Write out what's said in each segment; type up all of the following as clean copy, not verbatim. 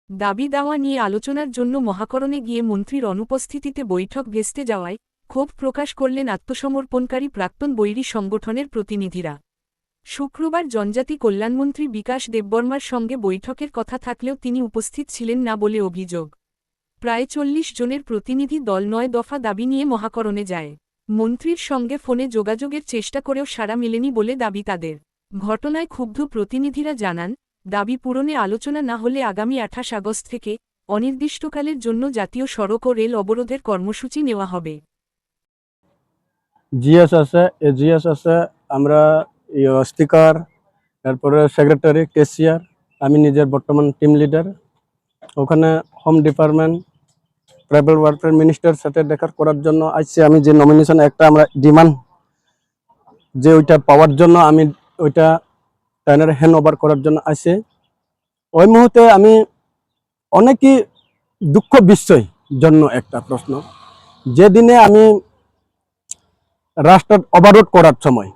দাবি দাওয়া নিয়ে আলোচনার জন্য মহাকরণে গিয়ে মন্ত্রীর অনুপস্থিতিতে বৈঠক ভেস্তে যাওয়ায় ক্ষোভ প্রকাশ করলেন আত্মসমর্পণকারী প্রাক্তন বৈরী সংগঠনের প্রতিনিধিরা। শুক্রবার জনজাতি কল্যাণমন্ত্রী বিকাশ দেববর্মার সঙ্গে বৈঠকের কথা থাকলেও তিনি উপস্থিত ছিলেন না বলে অভিযোগ। প্রায় ৪০ জনের প্রতিনিধি দল ৯ দফা দাবি নিয়ে মহাকরণে যায়। মন্ত্রীর সঙ্গে ফোনে যোগাযোগের চেষ্টা করেও সাড়া মেলেনি বলে দাবি তাদের। ঘটনায় ক্ষুব্ধ প্রতিনিধিরা জানান, দাবি পূরণে আলোচনা না হলে আগামী ২৮ আগস্ট থেকে অনির্দিষ্টকালের জন্য জাতীয় সড়ক ও রেল অবরোধের কর্মসূচি নেওয়া হবে। জিএস আছে, আমরা স্পিকার, তারপরে সেক্রেটারি, কেসিয়ার, আমি নিজের বর্তমান টিম লিডার। ওখানে home department, tribal welfare minister সাথে দেখা করার জন্য আসছি। আমি যে নমিনেশন একটা আমরা ডিমান্ড যে ওইটা পাওয়ার জন্য আমি ওইটা টাইনার হ্যান্ড ওভার করার জন্য আসছি। ওই মুহূর্তে আমি অনেকই দুঃখ বিষয় জন্য একটা প্রশ্ন, যেদিনে আমি রাস্তা অবরোধ করার সময়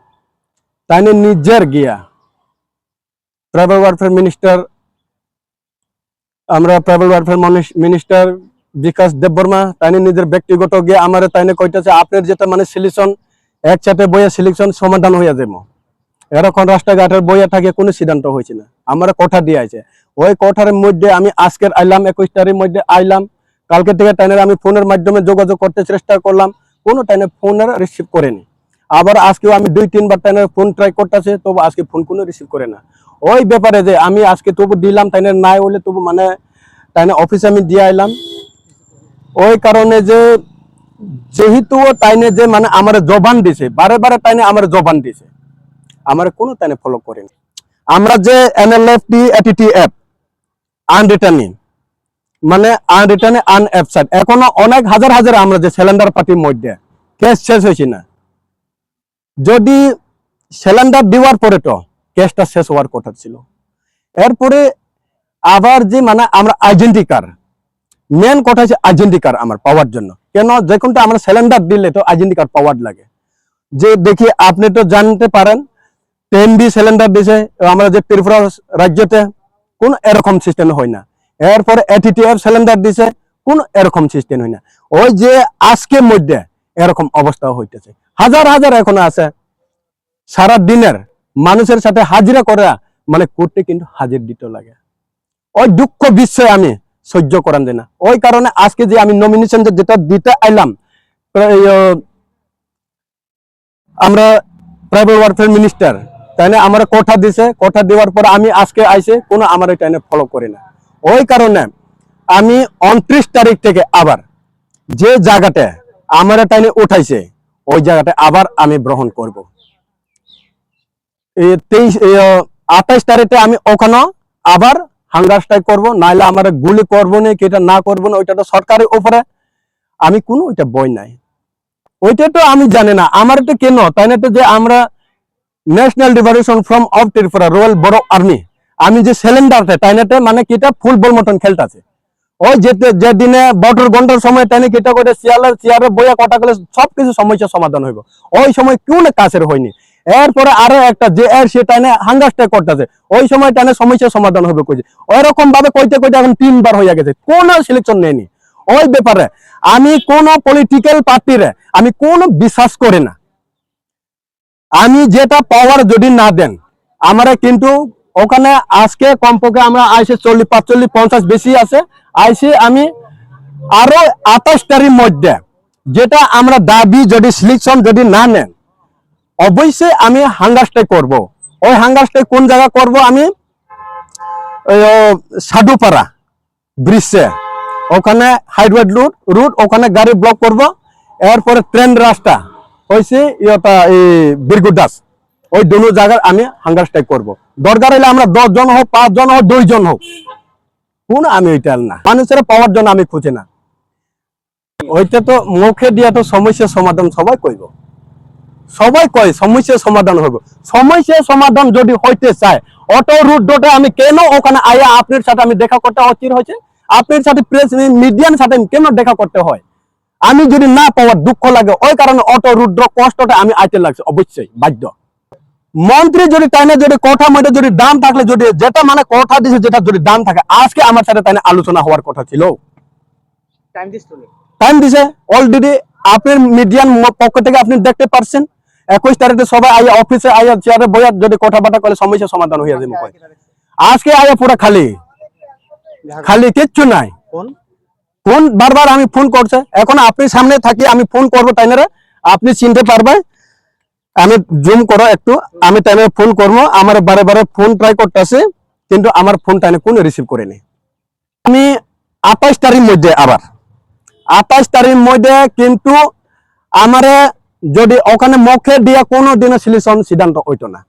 তাইনে নিজের গিয়া ট্রাইবাল ওয়েলফেয়ার মিনিস্টার, আমরা ট্রাইবাল ওয়েলফেয়ার মিনিস্টার বিকাশ দেববর্মা তাইনে নিজের ব্যক্তিগত গিয়ে আমার তাইনে কইতেছে আপনার যেটা মানে সিলেকশন একসাথে বইয়ে সিলেকশন সমাধান হয়ে যাবো, এরকম রাস্তাঘাটের বইয়ে থাকে কোনো সিদ্ধান্ত হয়েছে না। আমার কথা দিয়ে আছে ওই কথার মধ্যে আমি আজকের আইলাম ২১ তারিখের মধ্যে আইলাম, কালকে থেকে টাইনের আমি ফোনের মাধ্যমে যোগাযোগ করতে চেষ্টা করলাম, কোনো টাইনে ফোনের রিসিভ করেনি। আবার আজকেও আমি ২-৩ বার টাইনের ফোন ট্রাই করতেছে, তবু আজকে ফোন কোনো রিসিভ করে না। ওই ব্যাপারে যে আমি আজকে তবু দিলাম টাইনের নাই হলে তবু মানে টাইনে অফিসে আমি দিয়ে আইলাম। ওই কারণে যে যেহেতু টাইনে যে মানে আমার জবান দিছে, বারে বারে টাইনে আমার জবান দিছে, আমার কোনো টাইনে ফলো করেনি। আমরা যে এনএলএফটি এটিটিএফ আনরিটার্নিং মানে আনরিটার্নে আনঅ্যাবসেন্ট, এখনো অনেক হাজার হাজার আমরা যে সিলিন্ডার পার্টির মধ্যে কেস শেষ হয়েছে না। যদি সিলিন্ডার দেওয়ার পরে তো কেসটা শেষ হওয়ার কথা ছিল। এরপরে আবার যে মানে আমরা আইডেন্টি কার্ড, মেন কথা হচ্ছে আইডেন্টি কার্ড আমার পাওয়ার জন্য, কেন যে কোনটা আমরা সিলিন্ডার দিলে তো আইডেন্টি কার্ড পাওয়ার লাগে। যে দেখি আপনি তো জানতে পারেন 10B সিলিন্ডার দিছে আমরা যে ত্রিপুরা রাজ্যতে, কোন এরকম সিস্টেম হয় না। এরপরে এটিটিএফ সিলিন্ডার দিছে, কোন এরকম সিস্টেম হয় না। ওই যে আজকের মধ্যে এরকম অবস্থা হইতেছে, হাজার হাজার এখনো আছে সারা দিনের মানুষের সাথে হাজিরা করা মানে করতে কিন্তু হাজির দিতে লাগে। ওই দুঃখ বিষয় আমি সহ্য করান যায় না। ওই কারণে আজকে যে আমি নমিনেশন যেটা দিতে আইলাম, আমরা ট্রাইবাল ওয়েলফেয়ার মিনিস্টার তাই না আমার কথা দিছে, কথা দেওয়ার পর আমি আজকে আইসে কোনো আমার এই টাইনে ফলো করি না। ওই কারণে আমি 29 তারিখ থেকে আবার যে জায়গাতে আমার টাইনে উঠাইছে ওই জায়গাটা আবার আমি গ্রহণ করব। 28 তারিখে আমি ওখানে আবার হাঙ্গার স্ট্রাইক করবো, নাইলে আমার গুলি করবো না কি এটা না করবো না, ওইটা তো সরকারের উপরে, আমি কোনো ওইটা বই নাই। ওইটা তো আমি জানি না আমার তো কেন তাই না, তো যে আমরা national liberation front of Tripura royal বড় আর্মি, আমি যে সিলিন্ডারটা টাইনাতে মানে কিটা ফুটবল মতন খেলতেছে। ওই যে দিনে বটর ঘন্টার সময় টাইনে কিটা করে চেয়ারে বইয়া কটা গেলে সবকিছু সমস্যা সমাধান হইব, ওই সময় কেউ না কাছের হয়নি। এরপরে আরো একটা যে সে টাইনে হাঙ্গারটা করতেছে, ওই সময় টাইনে সমস্যা সমাধান হবে কইছে। ওইরকম ভাবে কইতে কইতে এখন 3 বার হইয়া গেছে, কোন সিলেকশন নেয়নি। ওই ব্যাপারে আমি কোন পলিটিক্যাল পার্টিরে আমি কোনো বিশ্বাস করি না। আমি যেটা পাওয়ার যদি না দেন আমরা কিন্তু ওখানে আজকে কমপক্ষে আমরা আইসে 40, 45, 50 বেশি আছে আইসে, আমি আরো 28 তারিখের মধ্যে যেটা আমরা দাবি যদি সিলেকশন যদি না নেন অবশ্যই আমি হাঙ্গার স্ট্রাইক করবো। ওই হাঙ্গার স্ট্রাইক কোন জায়গা করব, আমি সাধুপাড়া ব্রিজে ওখানে হাইওয়ে রুট ওখানে গাড়ি ব্লক করব। এরপরে ট্রেন রাস্তা হয়েছে ইটা এই বীরগুদাস, ওই দুটো জায়গায় আমি হাঙ্গার স্ট্রাইক করবো। দরকার হলে আমরা 10 জন হোক, 5 জন হোক, 2 জন হোক, কোন আমি ওইটা না, মানুষের পাওয়ার জন্য আমি খুঁজে না। ওইটা তো মুখে দিয়া তো সমস্যার সমাধান সবাই কইব, সবাই কয় সমস্যার সমাধান হইব। সমস্যার সমাধান যদি হইতে চায় অটো রুট ডোটে আমি কেন ওখানে আয়া আপনার সাথে আমি দেখা করতে অস্থির হয়েছে, আপনার সাথে প্রেস মিডিয়ার সাথে কেন দেখা করতে হয়, আমি যদি না পাওয়ার দুঃখ লাগে, ওই কারণে অটো রুদ্র কষ্টটা আমি আইতে লাগছে অবশ্যই বাধ্য। মন্ত্রী যদি তাইনে যদি কথা মধ্যে যদি দাম থাকলে যদি যেটা মানে কথা দিছে যেটা যদি দাম থাকে আজকে আমার সাথে তাইনে আলোচনা হওয়ার কথা ছিল। টাইম দিছে অলরেডি আপনার মিডিয়ার পক্ষ থেকে আপনি দেখতে পারছেন 21 তারিখে সবাই আইয়া অফিসে আইয়া চেয়ারে বইয়া যদি কথাবার্তা করে সমস্যা সমাধান হয়ে যাবে। আজকে আইয়া পুরো খালি খালি কিচ্ছু নাই। ফোন বারবার আমি ফোন করছে, এখন আপনি সামনে থাকি আমি ফোন করবো তাইনারা আপনি চিনতে পারবে। আমি জুম করো একটু, আমি তাইনে ফোন করবো, আমার বারে বারে ফোন ট্রাই করতেছে কিন্তু আমার ফোন তাইনে কোনো রিসিভ করেনি। আমি 28 তারিখ মধ্যে আবার 28 তারিখ মধ্যে কিন্তু আমারে যদি ওখানে মুখে দিয়া কোনো দিনে সলিউশন সিদ্ধান্ত হইতো না।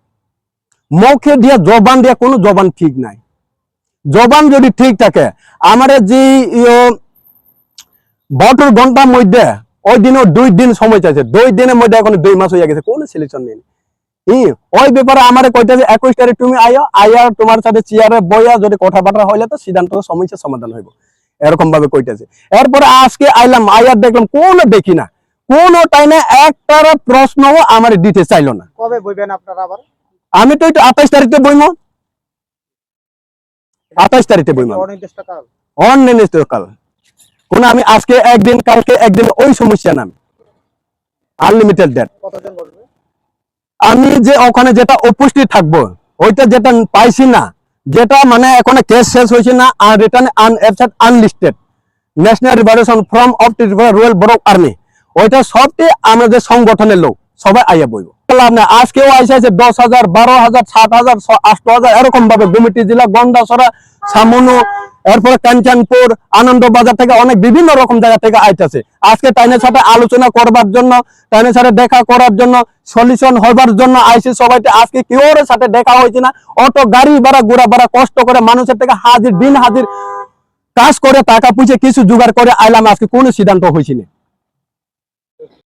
মুখে দিয়া জবান দিয়া কোনো জবান ঠিক নাই। জবান যদি ঠিক থাকে আমারে যে বটর ঘন্টার মধ্যে ওই দিনও 2 দিন সময় চাইছে, 2 দিনের মধ্যে এখন 2 মাস হয়ে গেছে, কোনো সলিউশন নেই। ওই ব্যাপারে আমারে কইতেছে 21 তারিখ তুমি আইয়া তোমার সাথে চেয়ারে বইয়া যদি কথাবার্তা হইলে তো সিদ্ধান্ত সমস্যা সমাধান হইব, এরকম ভাবে কইতেছে। এরপরে আজকে আইলাম, আইয়ার দেখলাম কোনো দেখি না, কোনো টাইমে একটার প্রশ্নও আমার দিতে চাইলো না। কবে বইবেন আপনারা আবার? আমি তো 28 তারিখে বইমো, 28 তারিখে বইমো অনির্দিষ্টকাল। কোন আমি আজকে একদিন কালকে একদিন ওই সমস্যা না, আনলিমিটেড ডেট। কতজন বলবে? আমি যে ওখানে যেটা উপস্থিত থাকবো ওইটা যেটা পাইছি না, যেটা মানে এখন কেস শেষ হয়েছে না, আর রিটার্ন আনলিস্টেড ন্যাশনাল রিভারেশন ফ্রম অফ রয়্যাল বড় আর্মি, ওইটা সবটি আমাদের সংগঠনের লোক সবাই আইয়া বইব। আজকেও আইসা 10,000 12,000 7,000 8,000 এরকম ভাবে গুমিটি জেলা গন্ডাছড়া সামনু এরপরে কাঞ্চনপুর আনন্দবাজার থেকে অনেক বিভিন্ন রকম জায়গা থেকে আইতেছে। আজকে তাইনের সাথে আলোচনা করবার জন্য, তাইনের সাথে দেখা করার জন্য, সলিউশন হবার জন্য আইসি সবাই। আজকে কেউর সাথে দেখা হয়েছে না, অটো গাড়ি ভাড়া ঘোরা ভাড়া কষ্ট করে মানুষের থেকে হাজির দিন হাজির কাজ করে টাকা পুষে কিছু জোগাড় করে আইলাম, আজকে কোনো সিদ্ধান্ত হয়েছে না।